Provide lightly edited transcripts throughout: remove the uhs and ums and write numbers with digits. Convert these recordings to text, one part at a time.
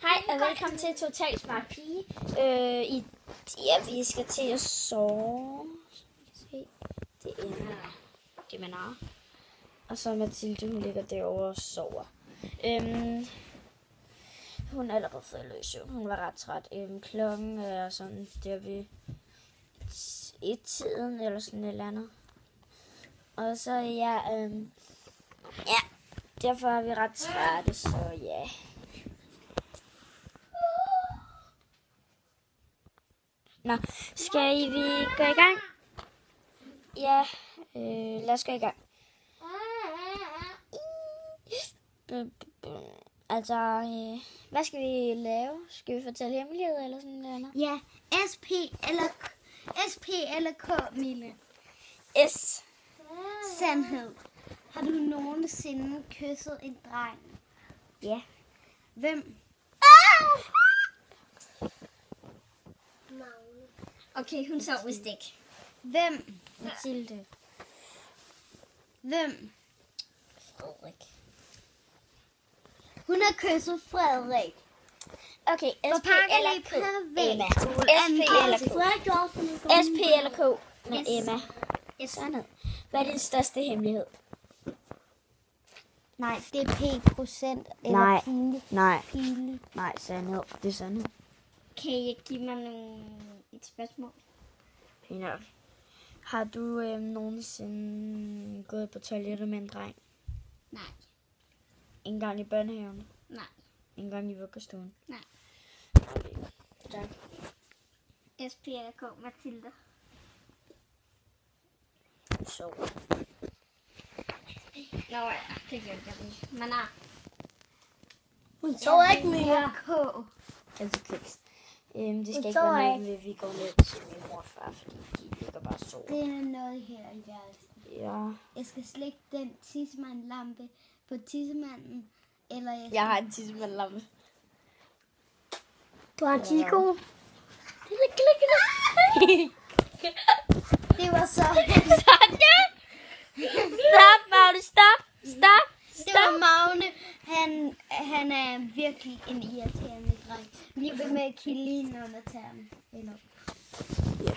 Hej og velkommen til Total Smart Pige. Vi skal til at sove. Se, det er Manar. Og så Mathilde, hun ligger derovre og sover. Hun er allerede fået løs søvn. Hun var ret træt. Klokken er sådan der ved 1-tiden eller sådan et eller andet. Og så derfor er vi ret trætte, så ja. Nå, skal vi gå i gang? Ja, lad os gå i gang. Altså, hvad skal vi lave? Skal vi fortælle hemmeligheder eller sådan noget? Ja, SP eller K, Mille? S. Sandhed. Har du nogensinde kysset en dreng? Ja. Hvem? Okay, hun sov vist ikke. Hvem? Mathilde. Hvem? Frederik. Hun har kysset Frederik. Okay, SP eller K? Emma. SP eller K? Med Emma. Sandhed. Hvad er din største hemmelighed? Nej, det er P% eller pinligt. Nej, sandhed. Det er sandhed. Kan I give mig et spørgsmål? Fint nok. Har du nogensinde gået på toilettet med en dreng? Nej. En gang i børnehaven? Nej. En gang i vuggestuen? Nej. Okay. Tak. SP eller K, Mathilde? Så. Nå ja, det gør jeg ikke. Men nej. Hun sover ikke mere. K. Altså kiks. Det skal ikke være noget med, vi går ned til min mor og far, fordi de ligger bare og sover. Det er noget her i værelsen. Ja. Jeg skal slække den tissemand-lampe på tissemanden, eller Jeg har en tissemand-lampe. Du har en Tico. Det var så. Stop, Magne, stop. Det var Magne. Han er virkelig en irriterende dreng. Vi vil med at kilde lige når man tager ham. Eller. Ja.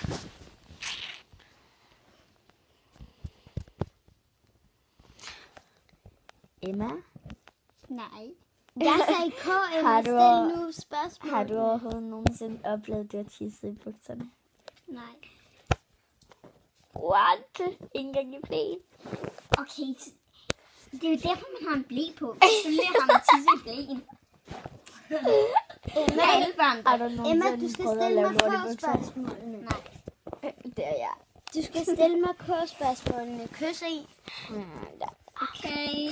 Emma? Nej. Jeg sagde K, Emma. Stil nu spørgsmål. Har du overhovedet nogensinde oplevet, at du har tisset i bukserne? Nej. What? Ingen gang i blæen? Okay, det er jo derfor, man har en blæ på. Selvfølgelig har man tisset i blæen. Emma, du skal stille mig K-spørgsmålene. Nej. Det er jeg. Du skal stille mig K-spørgsmålene. Kysser I? Okay.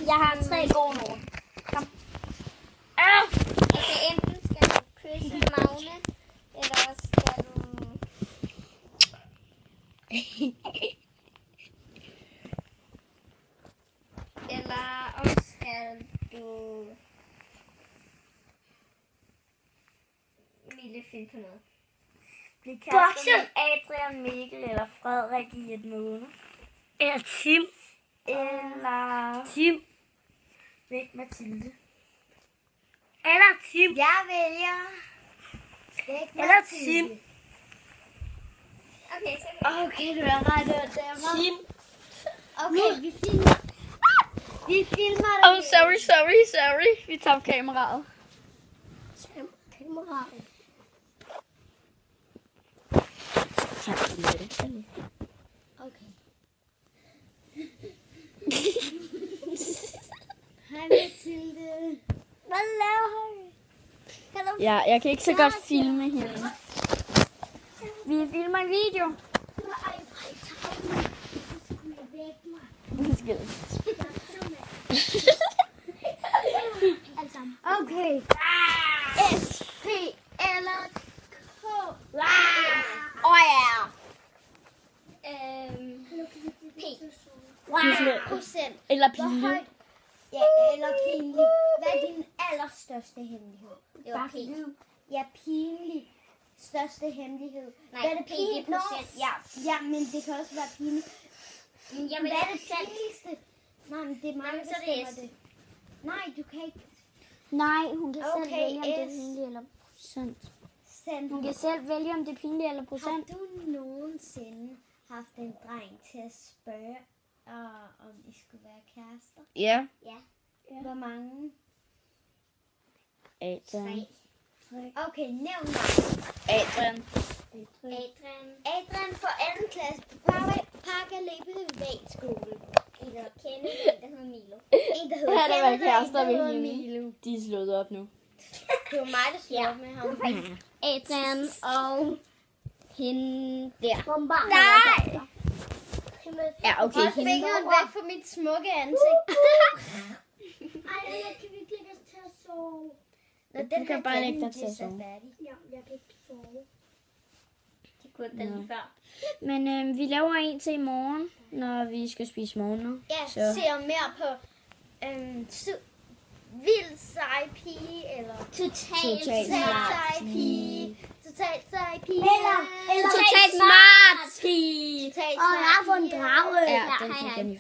Jeg har 3 gode nu. Kom. Okay, enten skal du kysse Magne, eller skal du... eller også skal du... Mille finde på noget. Bliv kærester med Adrian, Mikkel eller Frederik i et måned. Eller Tim. Eller Tim. væk Mathilde. Eller Tim. Jeg vælger. Eller Tim. Okay, du er ret der. Tim. Okay, vi filmer. Vi filmer det. Oh, sorry. Vi tager kameraet. Kameraet. Okay. Hej Mathilde. Hvad laver du? Ja, jeg kan ikke så godt filme hende. Vi filmer en video. Okay. SP eller K? P. Procent. Eller Hvor pile. højt? Ja, eller pinlig. Hvad er din allerstørste hemmelighed? Det var pinlig. Ja, pinlig. Største hemmelighed. Nej, Hvad er det pinlig procent. Ja, men det kan også være pinligt. Men jeg vil Hvad er ikke det pinligste? Nej, men det er mig, der så er det bestemmer S. det. Nej, du kan ikke. Nej, hun kan selv Okay, vælge, om det er S. pinligt eller procent. Send. Hun kan selv vælge, om det er pinligt eller Har procent. du nogensinde haft en dreng til at spørge, om I skulle være kærester? Ja. Hvor mange? Adrian. Okay, nævn mig. Adrian. Adrian fra 2. klasse på Parkerløbet Privatskole. En, der kender en, der hedder Milo. En, der hedder Her er der været Kenneth, og en, kærester der ved hedder hende. Milo. De er slået op nu. Det var mig, der slog op med ham. Adrian og hende der. Nej! Ja, okay. Hold fingeren væk fra mit smukke ansigt. Ej, jeg kan virkelig ikke til at sove. Nå, Du kan bare lægge dig til at sove. Ja, jeg kan ikke sove. Det kunne den før. Men vi laver en til i morgen, når vi skal spise morgenmad. Ja, Så. ser mere på vild sej pige, eller Totalt Totalt sej pige. Totalt sej pige. Eller Totalt smart pige. Totalt Og jeg har fået en pige. drage. Ja, den fik jeg lige.